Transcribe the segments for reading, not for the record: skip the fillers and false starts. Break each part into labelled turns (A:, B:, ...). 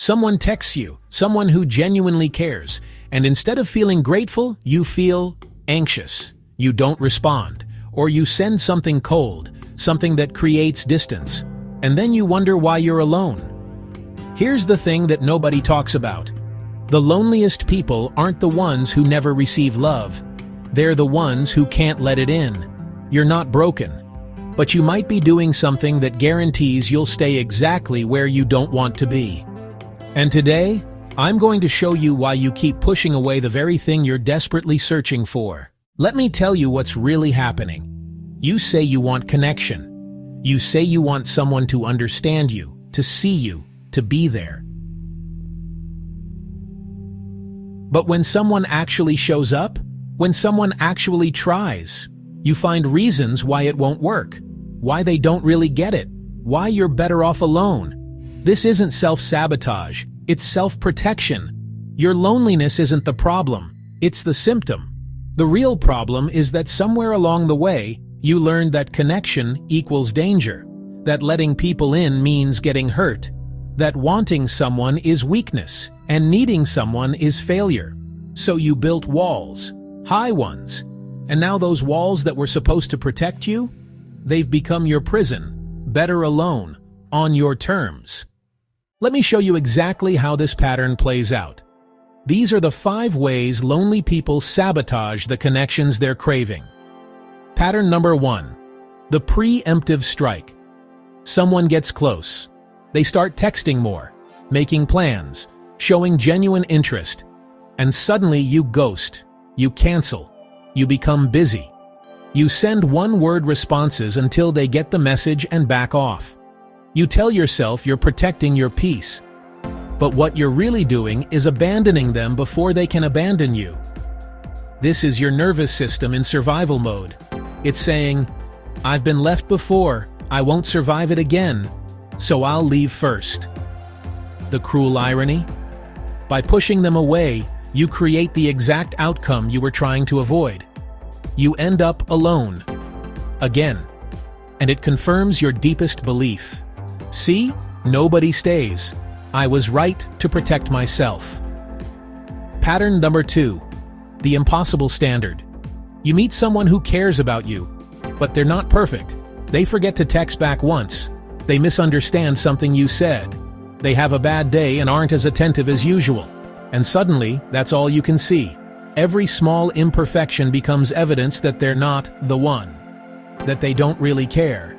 A: Someone texts you, someone who genuinely cares, and instead of feeling grateful, you feel anxious. You don't respond, or you send something cold, something that creates distance, and then you wonder why you're alone. Here's the thing that nobody talks about. The loneliest people aren't the ones who never receive love. They're the ones who can't let it in. You're not broken, but you might be doing something that guarantees you'll stay exactly where you don't want to be. And today, I'm going to show you why you keep pushing away the very thing you're desperately searching for. Let me tell you what's really happening. You say you want connection. You say you want someone to understand you, to see you, to be there. But when someone actually shows up, when someone actually tries, you find reasons why it won't work, why they don't really get it, why you're better off alone. This isn't self-sabotage, it's self-protection. Your loneliness isn't the problem, it's the symptom. The real problem is that somewhere along the way, you learned that connection equals danger, that letting people in means getting hurt, that wanting someone is weakness, and needing someone is failure. So you built walls, high ones, and now those walls that were supposed to protect you, they've become your prison, better alone, on your terms. Let me show you exactly how this pattern plays out. These are the 5 ways lonely people sabotage the connections they're craving. Pattern number 1. The preemptive strike. Someone gets close. They start texting more, making plans, showing genuine interest, and suddenly you ghost, you cancel, you become busy. You send one-word responses until they get the message and back off. You tell yourself you're protecting your peace, but what you're really doing is abandoning them before they can abandon you. This is your nervous system in survival mode. It's saying, "I've been left before, I won't survive it again, so I'll leave first." The cruel irony? By pushing them away, you create the exact outcome you were trying to avoid. You end up alone. Again. And it confirms your deepest belief. See? Nobody stays. I was right to protect myself. Pattern number 2. The impossible standard. You meet someone who cares about you, but they're not perfect. They forget to text back once. They misunderstand something you said. They have a bad day and aren't as attentive as usual. And suddenly, that's all you can see. Every small imperfection becomes evidence that they're not the one. That they don't really care.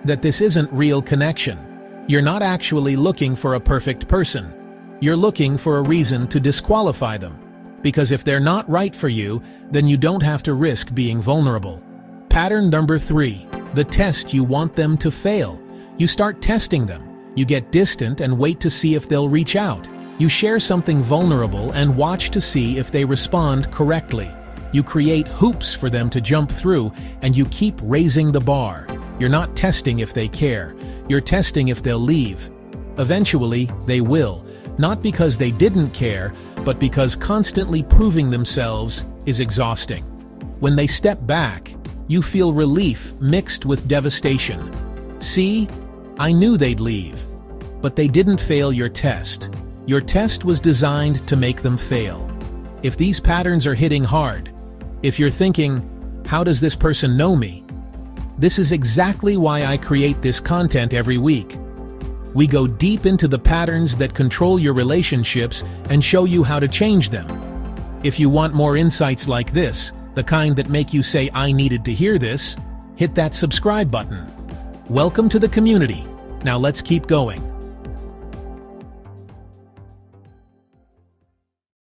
A: That this isn't real connection. You're not actually looking for a perfect person. You're looking for a reason to disqualify them. Because if they're not right for you, then you don't have to risk being vulnerable. Pattern number 3. The test you want them to fail. You start testing them. You get distant and wait to see if they'll reach out. You share something vulnerable and watch to see if they respond correctly. You create hoops for them to jump through, and you keep raising the bar. You're not testing if they care. You're testing if they'll leave. Eventually, they will. Not because they didn't care, but because constantly proving themselves is exhausting. When they step back, you feel relief mixed with devastation. See? I knew they'd leave. But they didn't fail your test. Your test was designed to make them fail. If these patterns are hitting hard, if you're thinking, how does this person know me? This is exactly why I create this content every week. We go deep into the patterns that control your relationships and show you how to change them. If you want more insights like this, the kind that make you say, I needed to hear this, hit that subscribe button. Welcome to the community. Now let's keep going.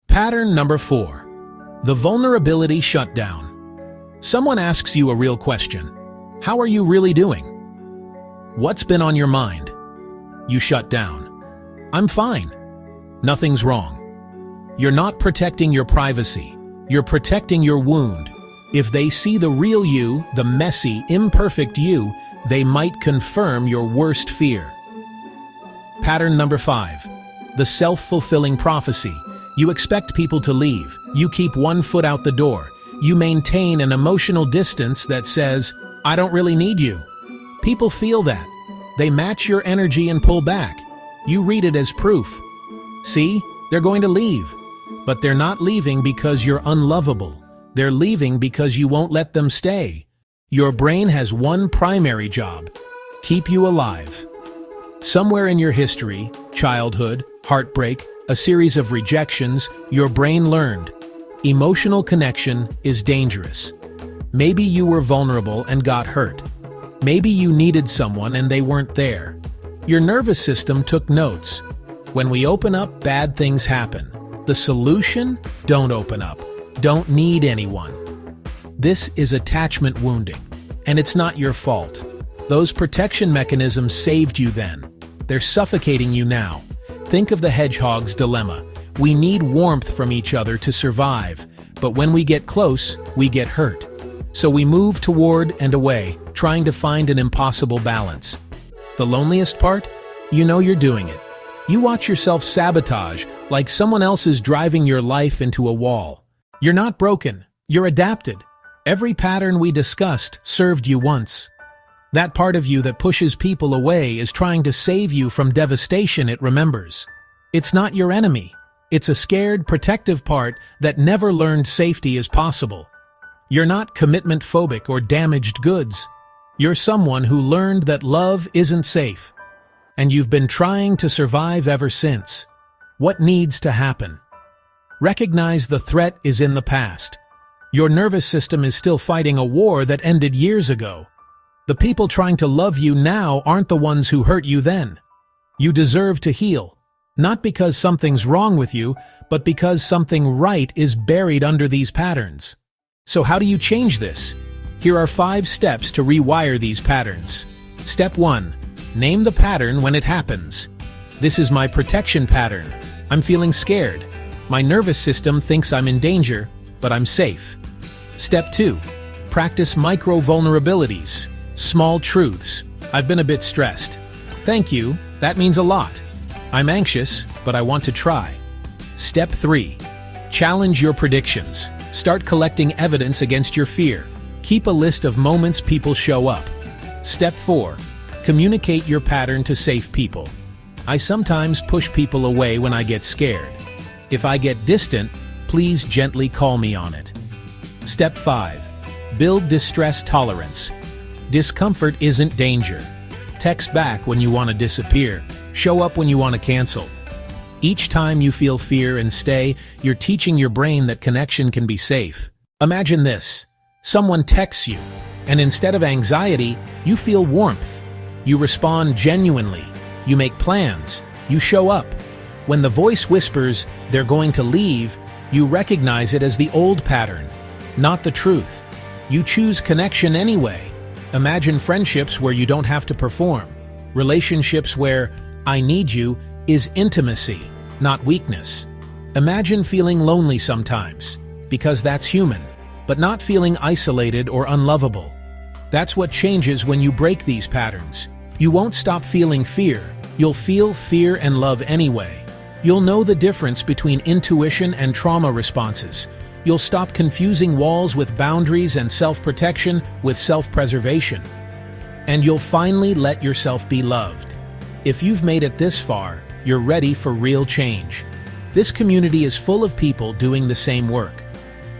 A: Pattern number 4. The vulnerability shutdown. Someone asks you a real question. How are you really doing? What's been on your mind? You shut down. I'm fine. Nothing's wrong. You're not protecting your privacy. You're protecting your wound. If they see the real you, the messy, imperfect you, they might confirm your worst fear. Pattern number 5. The self-fulfilling prophecy. You expect people to leave. You keep one foot out the door. You maintain an emotional distance that says, I don't really need you. People feel that. They match your energy and pull back. You read it as proof. See, they're going to leave. But they're not leaving because you're unlovable. They're leaving because you won't let them stay. Your brain has one primary job: keep you alive. Somewhere in your history, childhood, heartbreak, a series of rejections, your brain learned emotional connection is dangerous. Maybe you were vulnerable and got hurt. Maybe you needed someone and they weren't there. Your nervous system took notes. When we open up, bad things happen. The solution? Don't open up. Don't need anyone. This is attachment wounding, and it's not your fault. Those protection mechanisms saved you then. They're suffocating you now. Think of the hedgehog's dilemma. We need warmth from each other to survive, but when we get close, we get hurt. So we move toward and away, trying to find an impossible balance. The loneliest part? You know you're doing it. You watch yourself sabotage like someone else is driving your life into a wall. You're not broken. You're adapted. Every pattern we discussed served you once. That part of you that pushes people away is trying to save you from devastation it remembers. It's not your enemy. It's a scared, protective part that never learned safety is possible. You're not commitment phobic or damaged goods. You're someone who learned that love isn't safe. And you've been trying to survive ever since. What needs to happen? Recognize the threat is in the past. Your nervous system is still fighting a war that ended years ago. The people trying to love you now aren't the ones who hurt you then. You deserve to heal, not because something's wrong with you, but because something right is buried under these patterns. So how do you change this? Here are 5 steps to rewire these patterns. Step 1. Name the pattern when it happens. This is my protection pattern. I'm feeling scared. My nervous system thinks I'm in danger, but I'm safe. Step 2. Practice micro-vulnerabilities. Small truths. I've been a bit stressed. Thank you, that means a lot. I'm anxious, but I want to try. Step 3. Challenge your predictions. Start collecting evidence against your fear. Keep a list of moments people show up. Step 4. Communicate your pattern to safe people. I sometimes push people away when I get scared. If I get distant, please gently call me on it. Step 5. Build distress tolerance. Discomfort isn't danger. Text back when you want to disappear. Show up when you want to cancel. Each time you feel fear and stay, you're teaching your brain that connection can be safe. Imagine this. Someone texts you, and instead of anxiety, you feel warmth. You respond genuinely. You make plans. You show up. When the voice whispers, they're going to leave, you recognize it as the old pattern, not the truth. You choose connection anyway. Imagine friendships where you don't have to perform. Relationships where I need you is intimacy, not weakness. Imagine feeling lonely sometimes, because that's human, but not feeling isolated or unlovable. That's what changes when you break these patterns. You won't stop feeling fear. You'll feel fear and love anyway. You'll know the difference between intuition and trauma responses. You'll stop confusing walls with boundaries and self-protection with self-preservation. And you'll finally let yourself be loved. If you've made it this far, you're ready for real change. This community is full of people doing the same work.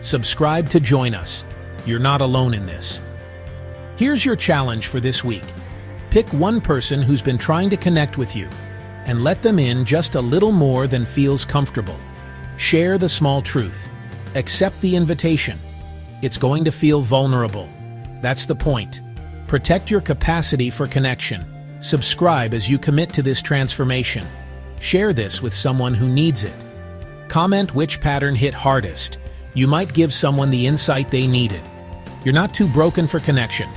A: Subscribe to join us. You're not alone in this. Here's your challenge for this week. Pick one person who's been trying to connect with you and let them in just a little more than feels comfortable. Share the small truth. Accept the invitation. It's going to feel vulnerable. That's the point. Protect your capacity for connection. Subscribe as you commit to this transformation. Share this with someone who needs it. Comment which pattern hit hardest. You might give someone the insight they needed. You're not too broken for connection.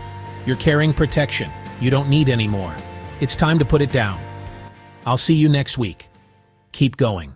A: You're carrying protection. You don't need any more. It's time to put it down. I'll see you next week. Keep going.